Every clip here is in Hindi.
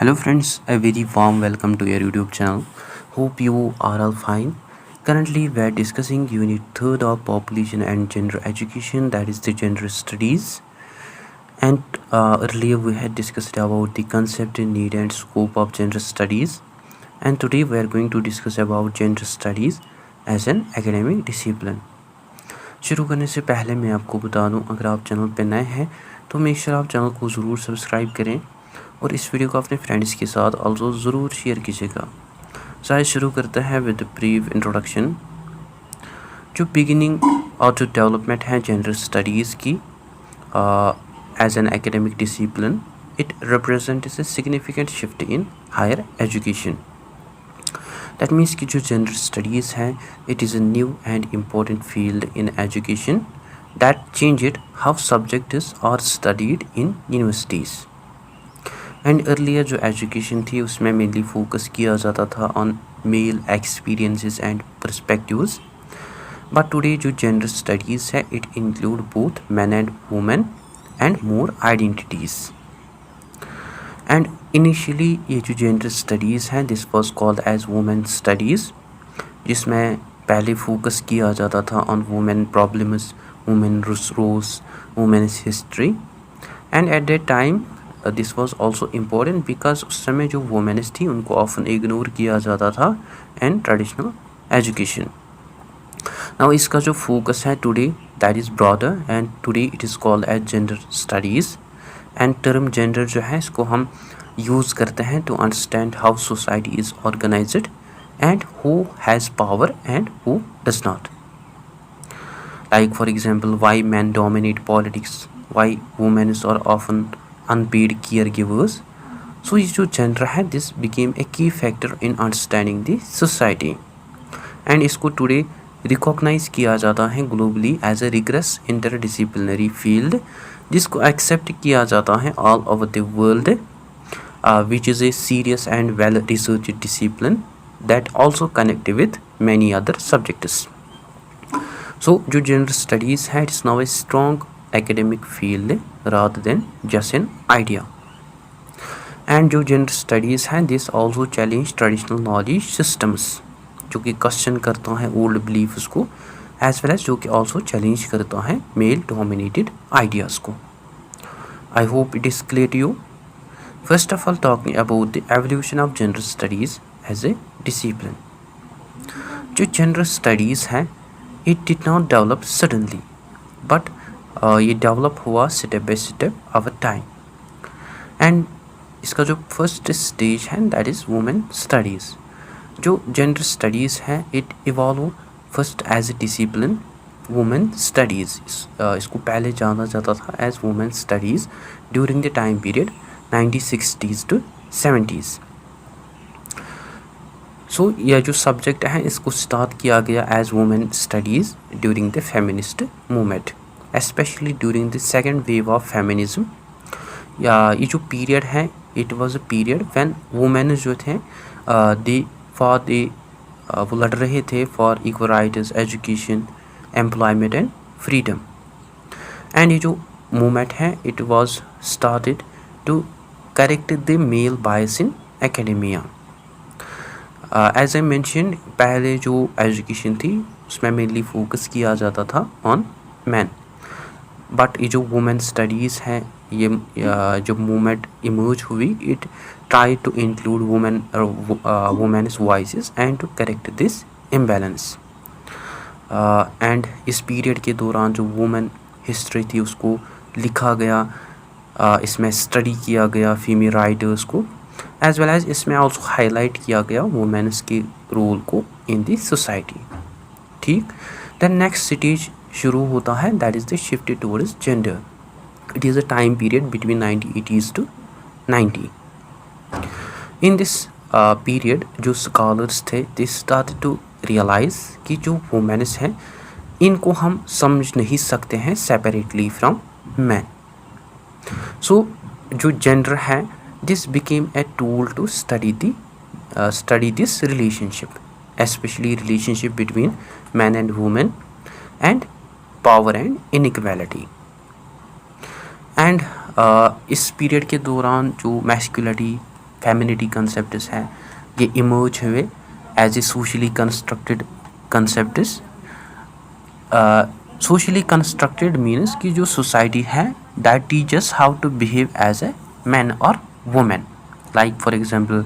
Hello friends, a very warm welcome to your YouTube channel. Hope you are all fine. Currently we are discussing unit 3rd of population and gender education, that is the gender studies. And earlier we had discussed about the concept, need and scope of gender studies. And today we are going to discuss about gender studies as an academic discipline. शुरू करने से पहले मैं आपको बता दूं, अगर आप चैनल पर नए हैं तो मेक श्योर आप चैनल को ज़रूर सब्सक्राइब करें और इस वीडियो को अपने फ्रेंड्स के साथ ऑल्सो ज़रूर शेयर कीजिएगा। शायद शुरू करते हैं विद ब्रीफ इंट्रोडक्शन। जो बिगिनिंग और जो डेवलपमेंट है जेंडर स्टडीज़ की as an academic discipline, it represents a significant shift in higher education. That means कि जो जेंडर स्टडीज़ है it is a new and important field in education that changed how subjects are studied in universities. And earlier जो एजुकेशन थी उसमें मेनली फोकस किया जाता था on male experiences and perspectives, but today जो जेंडर स्टडीज़ है it include both man and women and more identities. And initially ये जो जेंडर स्टडीज़ हैं this was called as women studies, जिसमें पहले फोकस किया जाता था on women problems, women roles, women's history. And at that time this was also important because उस समय जो वुमेन्स थी उनको ऑफन इग्नोर किया जाता था इन ट्रेडिशनल एजुकेशन। नाउ इसका जो फोकस है today that is broader and today it is called as gender studies. And term gender जो है इसको हम यूज़ करते हैं to understand how society is organised and who has power and who does not. Like for example why man dominate politics, why womens are often unpaid caregivers. So ये जो जेंडर है this became a key factor in understanding the society and इसको टुडे रिकॉग्नाइज किया जाता है globally as a rigorous interdisciplinary field, जिसको एक्सेप्ट किया जाता है all over the world, which is a serious and well research discipline that also connect with many other subjects. So जो जेंडर स्टडीज़ है it's now a strong academic field rather than just an idea. And जो gender studies हैं this also challenge traditional knowledge systems, जो कि question करता है old beliefs को, as well as जो कि also challenge करता है male dominated ideas को. I hope it is clear to you. First of all, talking about the evolution of gender studies as a discipline. जो gender studies हैं it did not develop suddenly, but ये डेवलप हुआ step by step over time. And इसका जो फर्स्ट स्टेज है दैट इज़ वुमेन स्टडीज़। जो जेंडर स्टडीज़ है it evolve first as a discipline women studies. इसको पहले जाना जाता था as women studies during the time period 1960s to 70s। So यह जो सब्जेक्ट है इसको स्टार्ट किया गया as women studies during the feminist movement, especially during the second wave of feminism। या ये जो पीरियड है it was a period when women जो थे वो लड़ रहे थे for equal rights, education, employment and freedom. And ये जो मूवमेंट है it was started to correct the male bias in academia. As I mention पहले जो एजुकेशन थी उसमें मेनली फोकस किया जाता था ऑन मैन, बट ये जो वुमेन स्टडीज़ हैं ये जो मूवमेंट इमर्ज हुई it try to include women's voices and to correct this imbalance. And इस पीरियड के दौरान जो वुमेन हिस्ट्री थी उसको लिखा गया, इसमें स्टडी किया गया फीमेल राइटर्स को, एज वेल एज इसमें आल्सो हाईलाइट किया गया वुमेन्स के रोल को इन दी सोसाइटी। ठीक, दैन नेक्स्ट स्टेज शुरू होता है that is the shift towards gender. It is a time period between 1980s to 90। In this period जो स्कॉलर्स थे दे स्टार्टेड टू रियलाइज़ कि जो वुमेन्स हैं इनको हम समझ नहीं सकते हैं सेपरेटली फ्रॉम मैन। सो जो जेंडर है this became a tool to study this relationship, especially relationship between man and women and power and inequality. And इस पीरियड के दौरान जो मैस्कुलिटी फेमिनिटी कंसेप्ट्स हैं, ये इमर्ज हुए as a socially constructed concepts. Socially constructed means कि जो सोसाइटी है that teachers how to behave as a man और वुमेन। लाइक फॉर एग्जांपल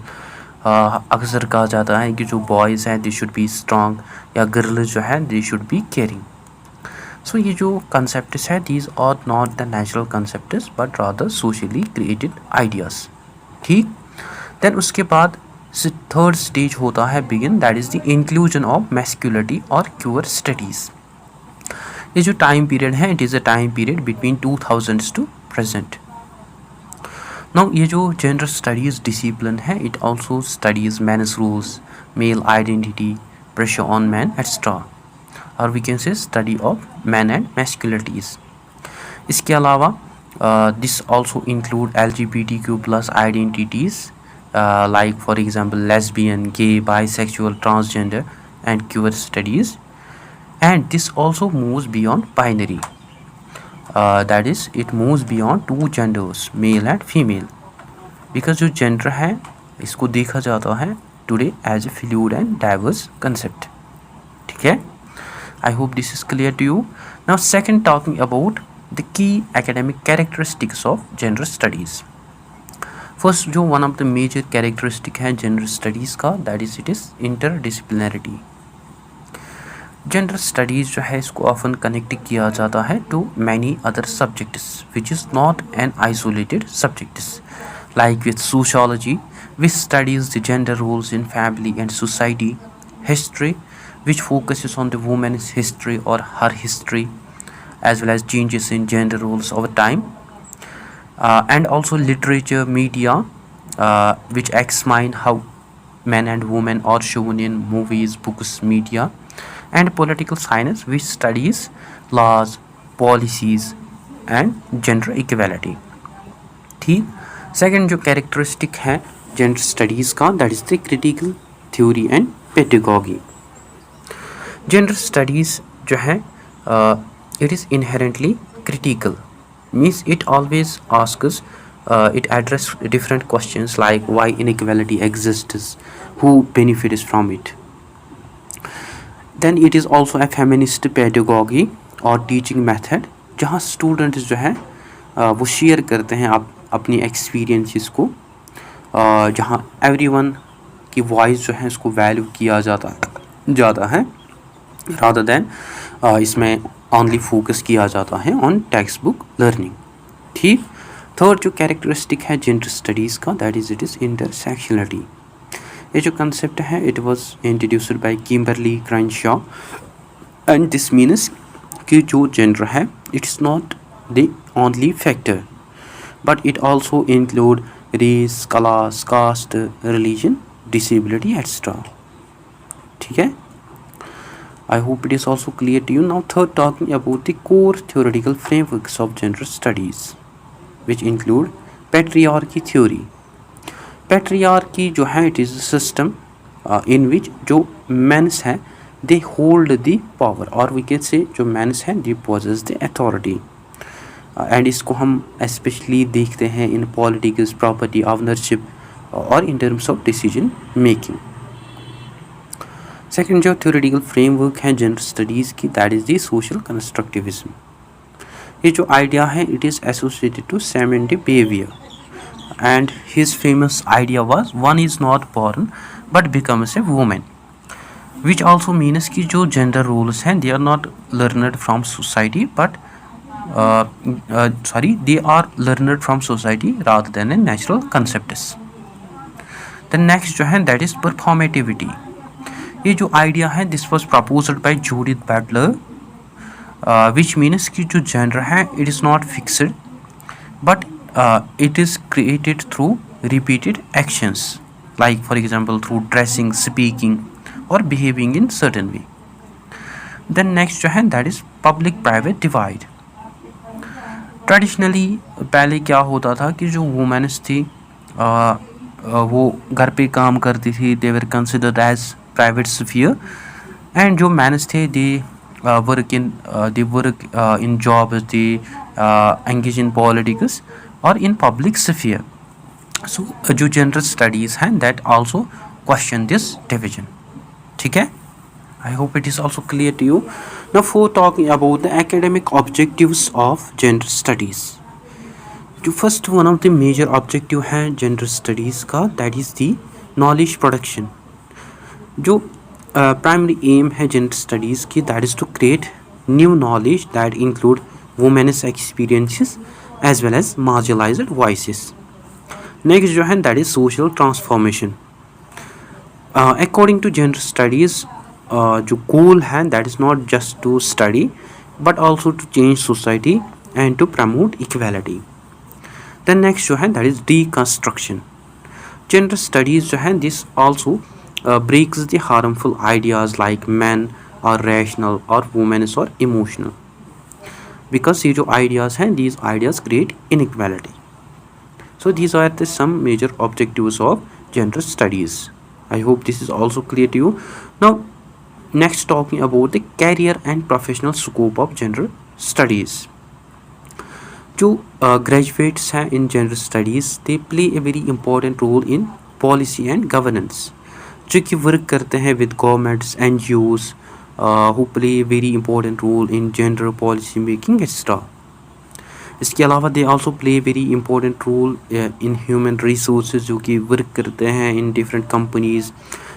अक्सर कहा जाता है कि जो बॉयज़ हैं दे शुड बी स्ट्रॉन्ग, या गर्ल्स जो है they should be caring. So ये जो कंसेप्ट्स है these are not the natural concepts but rather socially created ideas. ठीक, देन उसके बाद थर्ड स्टेज होता है begin, that is the inclusion of masculinity और क्यूअर स्टडीज़। ये जो टाइम पीरियड है it is a time period between 2000s to present. Now ये जो जेंडर स्टडीज़ डिसिप्लिन है it also studies men's rules, male identity, pressure on man etcetera, और we can say study of man and masculinities. इसके अलावा this also include LGBTQ+ identities like for example lesbian, gay, bisexual, transgender and queer studies, and this also moves beyond binary, that is it moves beyond two genders male and female, because जो gender है इसको देखा जाता है today as a fluid and diverse concept। ठीक है, I hope this is clear to you। Now second, talking about the key academic characteristics of gender studies। First जो one of the major characteristic है जेंडर स्टडीज़ का that is it is interdisciplinarity. Gender studies जो है इसको ऑफन कनेक्ट किया जाता है to many other subjects which is not an isolated subjects, like with sociology which studies the gender roles in family and society, history which focuses on the women's history और her history as well as changes in gender roles over time, and also literature, media, which examine how men and women are shown in movies, books, media, and political science, which studies laws, policies, and gender equality। ठीक, सेकेंड जो कैरेक्टरिस्टिक है जेंडर स्टडीज़ का that is the critical theory and pedagogy. Gender studies जो है it is inherently critical, means it always asks it address different questions like why inequality exists, who benefits from it। then it is also a feminist pedagogy or teaching method जहाँ students जो है वो शेयर करते हैं अपनी experiences को, जहाँ everyone की voice जो है इसको वैल्यू किया जाता है rather than इसमें ओनली फोकस किया जाता है ऑन टेक्स्ट बुक लर्निंग। ठीक, थर्ड जो कैरेक्टरिस्टिक है जेंडर स्टडीज़ का that is it is intersectionality. ये जो कंसेप्ट है it was introduced by Kimberly Crenshaw, and this means कि जो जेंडर है it's not the only factor but it also include race, class, caste, religion, disability etcetera. ठीक है, I hope it is also clear to you। Now third, talking about the core theoretical frameworks of gender studies which include patriarchy theory। patriarchy जो है it is a system in which जो men's हैं they hold the power, और we can say जो men's हैं they possess the authority, and इसको हम especially देखते हैं in politics, property ownership और in terms of decision making। Second जो थ्योरेटिकल फ्रेमवर्क है जेंडर स्टडीज़ की that is the social constructivism. ये जो आइडिया है it is associated to Simone de Beauvoir and his famous idea was one is not born but becomes a women, which also means कि जो जेंडर रोल्स हैं they are not learned from society but they are learned from society rather than a natural concepts. The next जो है दैट इज़ परफॉर्मेटिविटी। ये जो आइडिया है this was proposed by Judith Butler, which means कि जो जेंडर है it is not fixed but it is created through repeated actions, like for example through dressing, speaking और behaving in certain way. Then next जो है that is public private divide. Traditionally पहले क्या होता था कि जो वुमेन्स थी वो घर पे काम करती थी, they were considered as private sphere, and जो मैन्स थे they work in job, they engage in politics और इन पब्लिक स्फीयर। सो जो जेंडर स्टडीज हैं that also question this division. ठीक है. I hope it is also clear to you. Now, for talking about the academic objectives of gender studies, जो first one of the major objective है जेंडर स्टडीज़ का that is the knowledge production. जो प्राइमरी एम है जेंडर स्टडीज़ की that is to create new knowledge that include women's experiences as well as marginalised voices. Next जो है that is social transformation. According to gender studies जो गोल है that is not just to study but also to change society and to promote equality. Then next जो है that is deconstruction. Gender studies जो है this also breaks the harmful ideas like man are rational और वुमेन्स और इमोशनल, बिकॉज ये जो आइडियाज़ हैं these ideas create inequality. So these are the some major objectives of gender studies. I hope this is also clear to you. Now, next talking about the career and professional scope of gender studies. जो graduates हैं in gender studies, they play a very important role in policy and governance. जो कि work करते हैं with governments, NGOs, who play a very important role in gender policy making etc. इसके अलावा they also play very important role in human resources जो कि वर्क करते हैं इन डिफरेंट कंपनीज़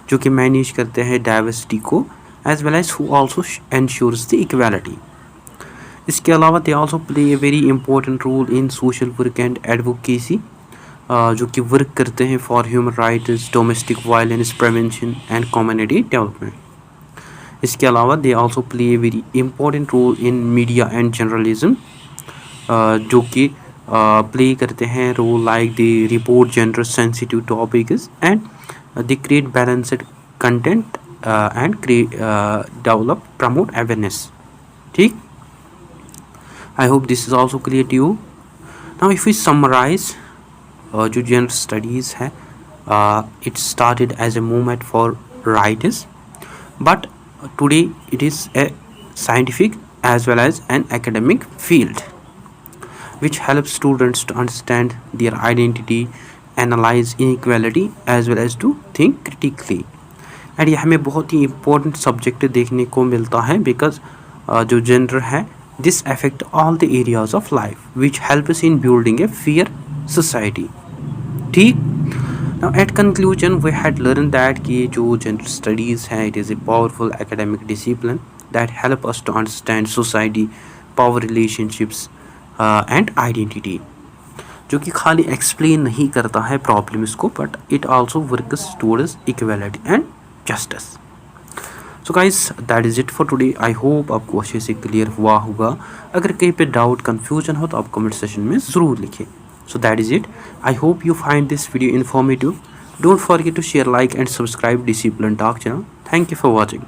जो कि मैनेज करते हैं डाइवर्सिटी को as well as who also ensures the equality. इसके अलावा they also play a very important role in social work and advocacy जो कि वर्क करते हैं for human rights, domestic violence prevention and community development. इसके अलावा they also play a very important role in media and journalism जो कि प्ले करते हैं role like the report gender sensitive topics and the create balanced content and develop promote awareness. ठीक. I hope this is also clear to you. Now if you summarise जो जेंडर स्टडीज़ है it started as a movement for rights but today it is a scientific as well as an academic field which helps students to understand their identity, analyze inequality as well as to think critically. And ये हमें बहुत ही important subject देखने को मिलता है because जो gender है this affect all the areas of life which help us in building a fair society. ठीक. Now at conclusion we had learned that कि जो gender studies है it is a powerful academic discipline that help us to understand society, power relationships and identity. जो कि खाली एक्सप्लेन नहीं करता है प्रॉब्लम्स को but it also works towards equality and justice. So guys that is it for today. I hope आपको अच्छे से क्लियर हुआ होगा. अगर कहीं पे डाउट कन्फ्यूजन हो तो आप कमेंट सेशन में ज़रूर लिखें. So that is it. I hope you find this video informative. Don't forget to share, like and subscribe discipline talk channel. Thank you for watching.